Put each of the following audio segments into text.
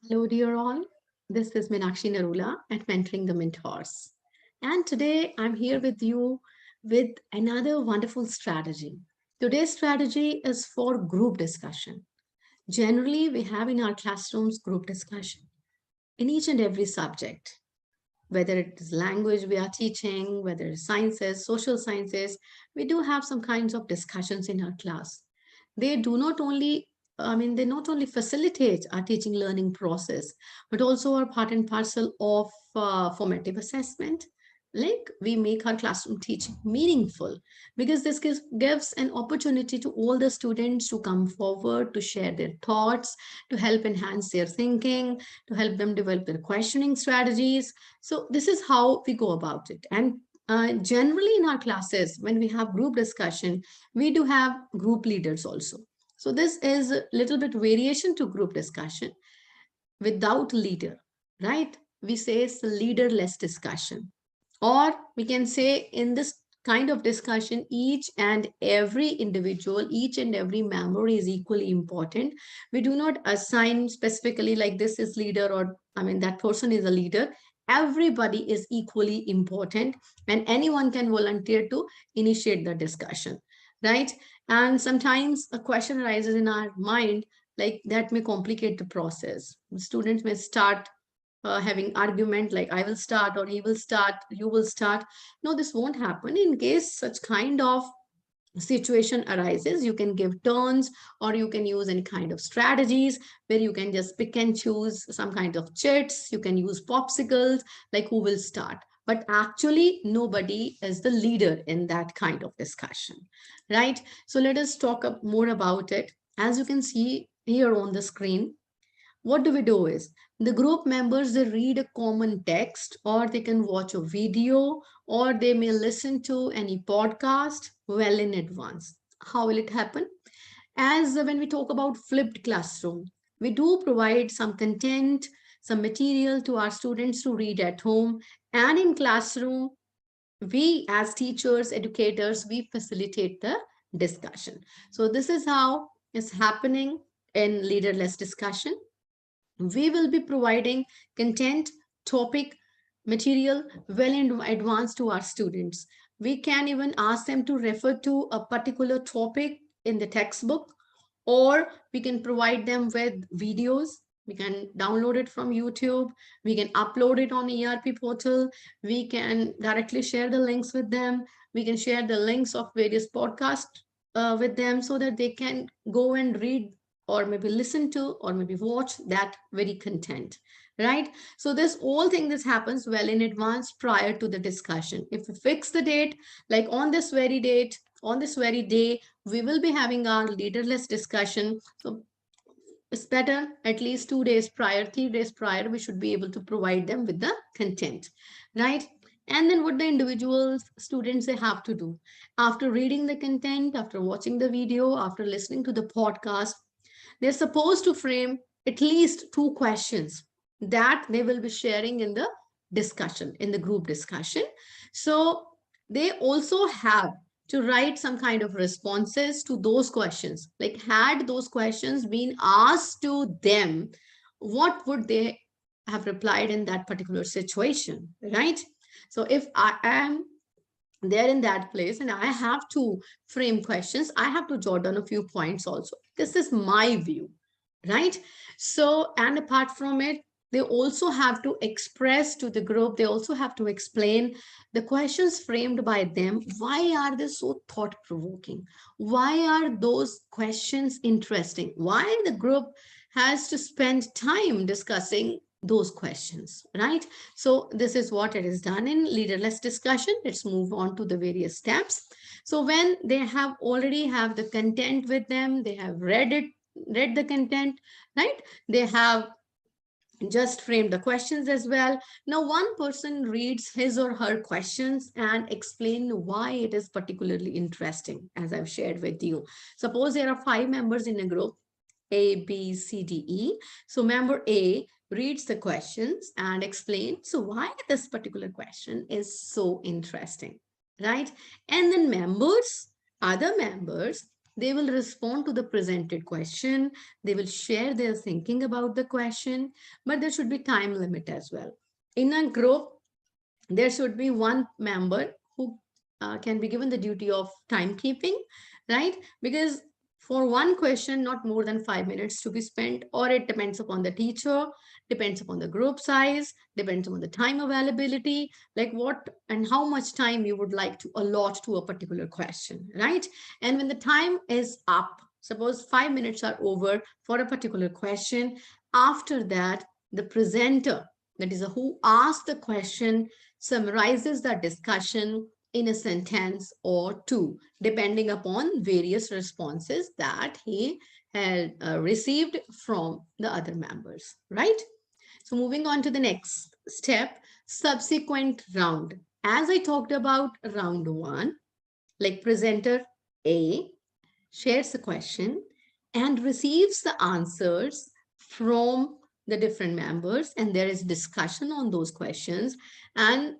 Hello, dear all. This is Meenakshi Narula at Mentoring the Mentors. And today I'm here with you with another wonderful strategy. Today's strategy is for group discussion. Generally, we have in our classrooms group discussion in each and every subject, whether it is language we are teaching, whether it's sciences, social sciences, we do have some kinds of discussions in our class. They do not only they not only facilitate our teaching learning process, but also are part and parcel of formative assessment. Like we make our classroom teaching meaningful because this gives an opportunity to all the students to come forward, to share their thoughts, to help enhance their thinking, to help them develop their questioning strategies. So this is how we go about it. And generally in our classes, when we have group discussion, we do have group leaders also. So this is a little bit variation to group discussion without leader, right? We say it's a leaderless discussion. Or we can say in this kind of discussion, each and every individual, each and every member is equally important. We do not assign specifically like this is leader or that person is a leader. Everybody is equally important and anyone can volunteer to initiate the discussion, right? And sometimes a question arises in our mind like that may complicate the process. Students may start having argument like I will start or he will start, you will start. No, this won't happen. In case such kind of situation arises, you can give turns or you can use any kind of strategies where you can just pick and choose some kind of chits. You can use popsicles, like who will start. But actually, nobody is the leader in that kind of discussion, right? So let us talk more about it. As you can see here on the screen, what do we do is the group members, they read a common text or they can watch a video or they may listen to any podcast well in advance. How will it happen? As when we talk about flipped classroom, we do provide some content, some material to our students to read at home, and in classroom we as teachers, educators, we facilitate the discussion. So this is how it's happening in leaderless discussion. We will be providing content, topic, material well in advance to our students. We can even ask them to refer to a particular topic in the textbook, or we can provide them with videos. We can download it from YouTube. We can upload it on ERP portal. We can directly share the links with them. We can share the links of various podcasts with them so that they can go and read or maybe listen to or maybe watch that very content, right? So this whole thing, this happens well in advance prior to the discussion. If we fix the date, like on this very date, on this very day, we will be having our leaderless discussion. So it's better at least 2 days prior, 3 days prior, we should be able to provide them with the content, right? And then what the individuals, students, they have to do after reading the content, after watching the video, after listening to the podcast, they're supposed to frame at least 2 questions that they will be sharing in the discussion, in the group discussion. So they also have to write some kind of responses to those questions. Like had those questions been asked to them, what would they have replied in that particular situation, right? So if I am there in that place and I have to frame questions, I have to jot down a few points also. This is my view, right? So, and apart from it, they also have to express to the group, they also have to explain the questions framed by them. Why are they so thought provoking? Why are those questions interesting? Why the group has to spend time discussing those questions, right? So this is what it is done in leaderless discussion. Let's move on to the various steps. So when they have already have the content with them, they have read the content, right? They have just frame the questions as well. Now one person reads his or her questions and explain why it is particularly interesting, as I've shared with you. Suppose there are 5 members in a group, A, B, C, D, E. So member A reads the questions and explains so why this particular question is so interesting, right? And then other members, They will respond to the presented question. They will share their thinking about the question, but there should be time limit as well. In a group, there should be one member who can be given the duty of timekeeping, right? Because for one question, not more than 5 minutes to be spent, or it depends upon the teacher, depends upon the group size, depends on the time availability, like what and how much time you would like to allot to a particular question, right? And when the time is up, suppose 5 minutes are over for a particular question, after that, the presenter, that is who asked the question, summarizes the discussion in a sentence or two, depending upon various responses that he had received from the other members, right? So moving on to the next step, subsequent round. As I talked about round one, like presenter A shares a question and receives the answers from the different members, and there is discussion on those questions, and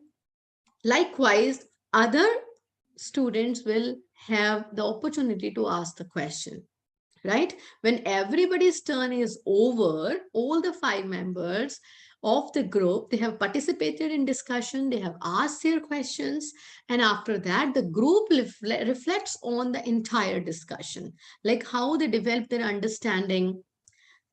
likewise, other students will have the opportunity to ask the question, right? When everybody's turn is over, all the 5 members of the group, they have participated in discussion, they have asked their questions, and after that, the group reflects on the entire discussion, like how they develop their understanding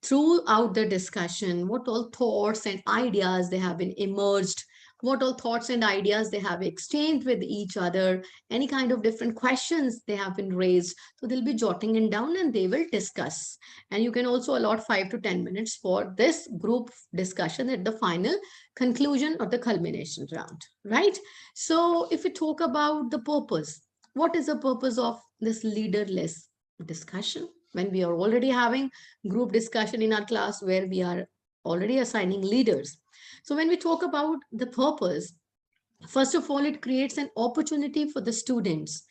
throughout the discussion, what all thoughts and ideas they have been emerged, what all thoughts and ideas they have exchanged with each other, any kind of different questions they have been raised. So they'll be jotting it down and they will discuss. And you can also allot 5 to 10 minutes for this group discussion at the final conclusion or the culmination round, right? So if we talk about the purpose, what is the purpose of this leaderless discussion? When we are already having group discussion in our class where we are already assigning leaders. So when we talk about the purpose, first of all, it creates an opportunity for the students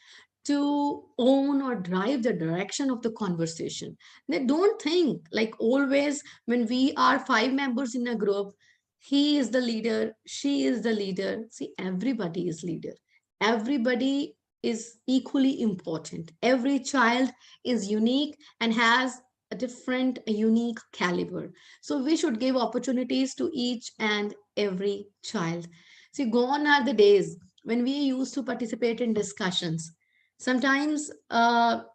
to own or drive the direction of the conversation. They don't think like always when we are 5 members in a group, he is the leader, she is the leader. See, everybody is leader. Everybody is equally important. Every child is unique and has a different, a unique caliber. So we should give opportunities to each and every child. See, gone are the days when we used to participate in discussions. Sometimes,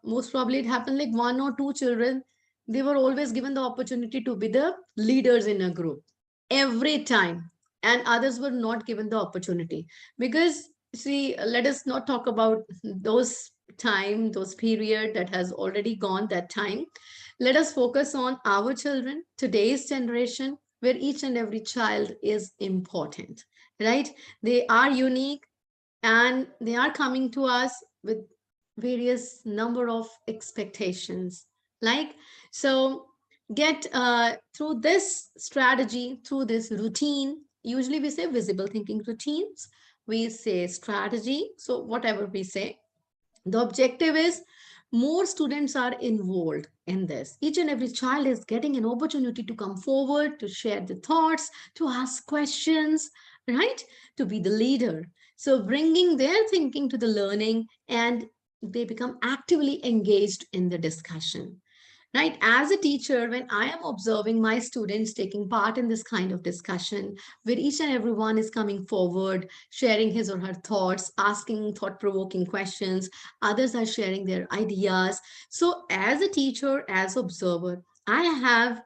most probably it happened like 1 or 2 children, they were always given the opportunity to be the leaders in a group every time, and others were not given the opportunity. Because, see, let us not talk about those time, those period that has already gone that time. Let us focus on our children, today's generation, where each and every child is important, right? They are unique and they are coming to us with various number of expectations. Like, so get through this strategy, through this routine, usually we say visible thinking routines, we say strategy. So whatever we say, the objective is more students are involved in this. Each and every child is getting an opportunity to come forward, to share the thoughts, to ask questions, right? To be the leader. So bringing their thinking to the learning, and they become actively engaged in the discussion. Right? As a teacher, when I am observing my students taking part in this kind of discussion, where each and everyone is coming forward, sharing his or her thoughts, asking thought-provoking questions, others are sharing their ideas. So as a teacher, as observer, I have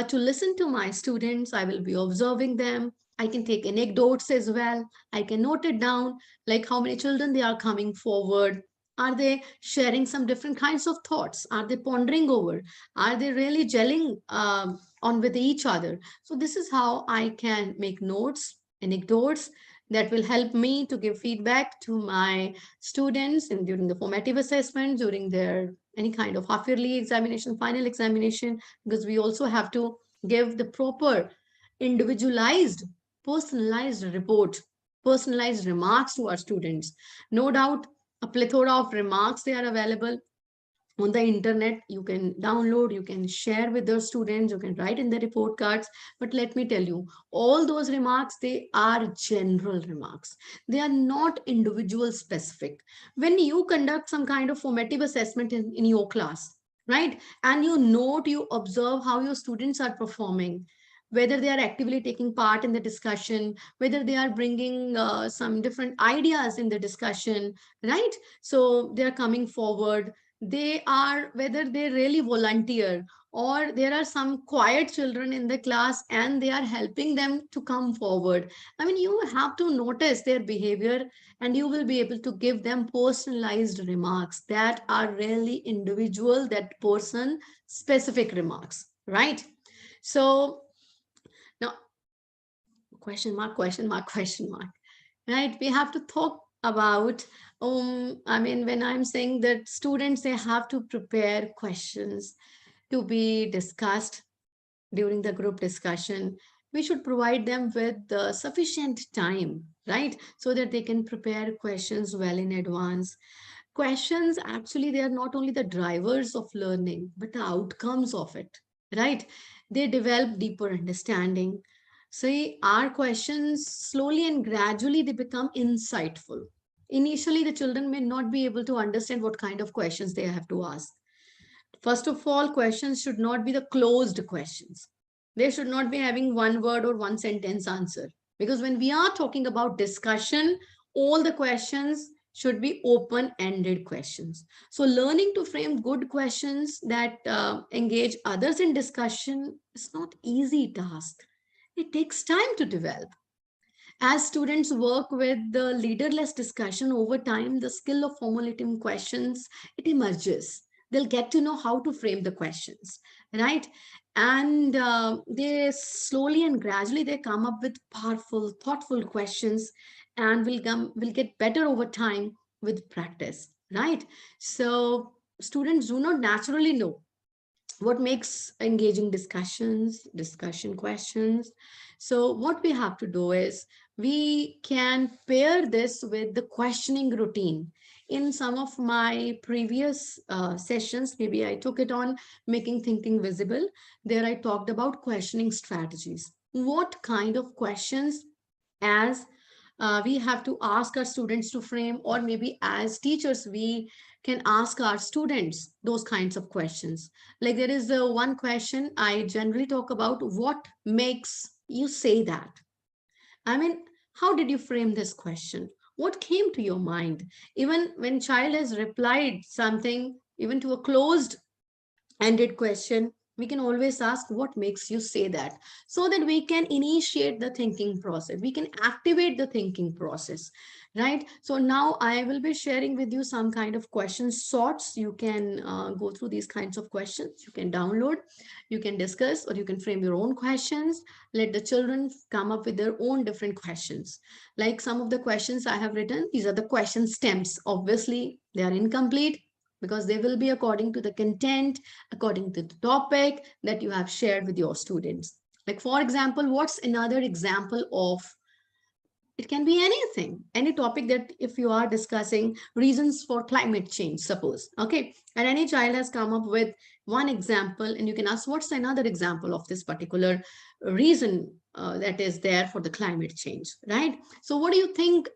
to listen to my students. I will be observing them. I can take anecdotes as well. I can note it down, like how many children they are coming forward. Are they sharing some different kinds of thoughts? Are they pondering over? Are they really gelling on with each other? So this is how I can make notes, anecdotes that will help me to give feedback to my students and during the formative assessment, during their any kind of half yearly examination, final examination, because we also have to give the proper individualized, personalized report, personalized remarks to our students. No doubt a plethora of remarks they are available, on the internet. You can download, you can share with your students, you can write in the report cards. But let me tell you, all those remarks, they are general remarks. They are not individual specific. When you conduct some kind of formative assessment in your class, right, and you note, you observe how your students are performing, whether they are actively taking part in the discussion, whether they are bringing some different ideas in the discussion, right? So they are coming forward, they are, whether they really volunteer, or there are some quiet children in the class and they are helping them to come forward. I mean, you have to notice their behavior, and you will be able to give them personalized remarks that are really individual, that person specific remarks, right? So now, question mark, question mark, question mark, right? We have to talk about, I mean, when I'm saying that students, they have to prepare questions to be discussed during the group discussion. We should provide them with sufficient time, right? So that they can prepare questions well in advance. Questions, actually, they are not only the drivers of learning, but the outcomes of it, right? They develop deeper understanding. See, our questions slowly and gradually they become insightful. Initially, the children may not be able to understand what kind of questions they have to ask. First of all, questions should not be the closed questions. They should not be having one word or one sentence answer. Because when we are talking about discussion, all the questions should be open-ended questions. So learning to frame good questions that engage others in discussion is not easy task. It takes time to develop. As students work with the leaderless discussion over time, the skill of formulating questions, it emerges. They'll get to know how to frame the questions, right? And they slowly and gradually they come up with powerful, thoughtful questions, and will get better over time with practice, right? So students do not naturally know what makes engaging discussion questions. So what we have to do is we can pair this with the questioning routine. In some of my previous sessions, maybe I took it on making thinking visible. There I talked about questioning strategies. What kind of questions, as we have to ask our students to frame, or maybe as teachers we can ask our students those kinds of questions. Like, there is the one question I generally talk about: what makes you say that? I mean, how did you frame this question? What came to your mind? Even when child has replied something, even to a closed ended question, we can always ask, what makes you say that? So that we can initiate the thinking process, we can activate the thinking process, right? So now I will be sharing with you some kind of question sorts. You can go through these kinds of questions, you can download, you can discuss, or you can frame your own questions. Let the children come up with their own different questions. Like, some of the questions I have written, these are the question stems. Obviously they are incomplete, because they will be according to the content, according to the topic that you have shared with your students. Like, for example, what's another example of, it can be anything, any topic, that if you are discussing reasons for climate change, suppose, okay, and any child has come up with one example, and you can ask, what's another example of this particular reason that is there for the climate change, right? So what do you think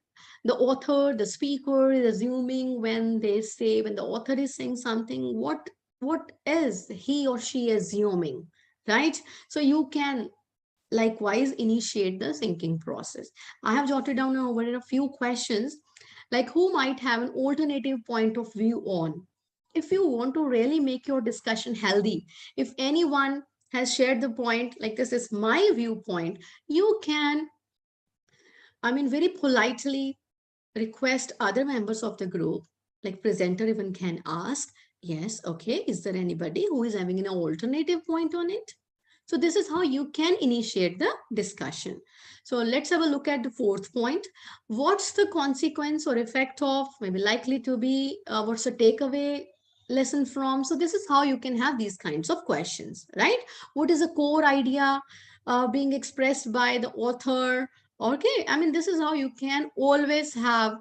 the author, the speaker is assuming when they say, when the author is saying something, what is he or she assuming, right? So you can likewise initiate the thinking process. I have jotted down over a few questions, like, who might have an alternative point of view on. If you want to really make your discussion healthy, if anyone has shared the point, like, this is my viewpoint, you can, I mean, very politely request other members of the group, like presenter even can ask, yes, okay, is there anybody who is having an alternative point on it? So this is how you can initiate the discussion. So let's have a look at the fourth point. What's the consequence or effect of, maybe likely to be, what's the takeaway lesson from? So this is how you can have these kinds of questions, right? What is a core idea being expressed by the author? Okay, I mean, this is how you can always have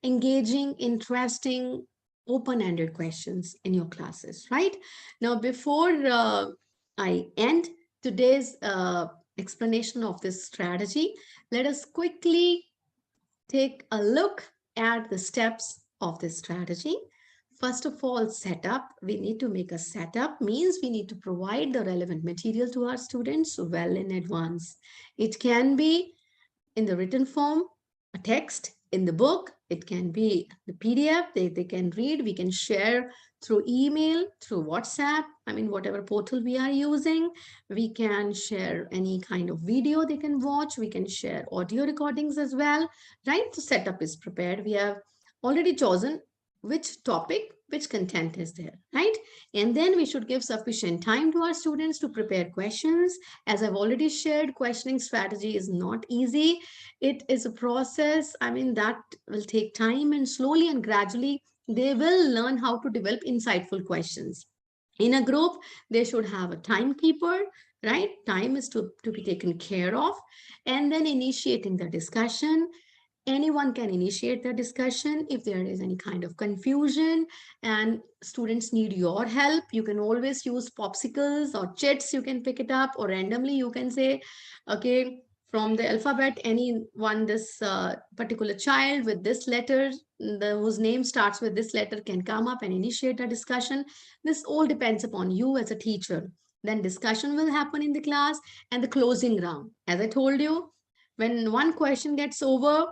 engaging, interesting, open-ended questions in your classes, right? Now, before I end today's explanation of this strategy, let us quickly take a look at the steps of this strategy. First of all, setup. We need to make a setup, means we need to provide the relevant material to our students well in advance. It can be in the written form, a text in the book. It can be the PDF they can read. We can share through email, through WhatsApp. I mean, whatever portal we are using, we can share any kind of video they can watch. We can share audio recordings as well, right? The setup is prepared. We have already chosen which topic, which content is there, right? And then we should give sufficient time to our students to prepare questions. As I've already shared, questioning strategy is not easy. It is a process, I mean, that will take time, and slowly and gradually they will learn how to develop insightful questions. In a group, they should have a timekeeper, right? Time is to be taken care of, and then initiating the discussion. Anyone can initiate the discussion. If there is any kind of confusion and students need your help, you can always use popsicles or chits. You can pick it up, or randomly you can say, okay, from the alphabet, anyone, this particular child with this letter, whose name starts with this letter, can come up and initiate a discussion. This all depends upon you as a teacher. Then discussion will happen in the class, and the closing round. As I told you, when one question gets over,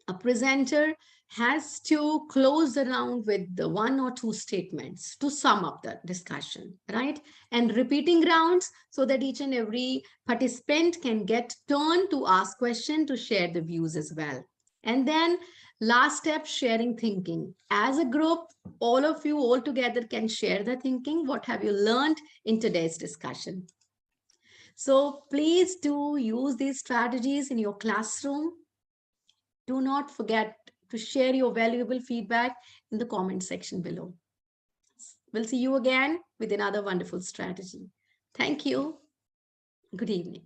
a presenter has to close the round with the one or two statements to sum up the discussion, right? And repeating rounds so that each and every participant can get turn to ask question, to share the views as well. And then last step, sharing thinking. As a group, all of you all together can share the thinking. What have you learned in today's discussion? So please do use these strategies in your classroom. Do not forget to share your valuable feedback in the comment section below. We'll see you again with another wonderful strategy. Thank you. Good evening.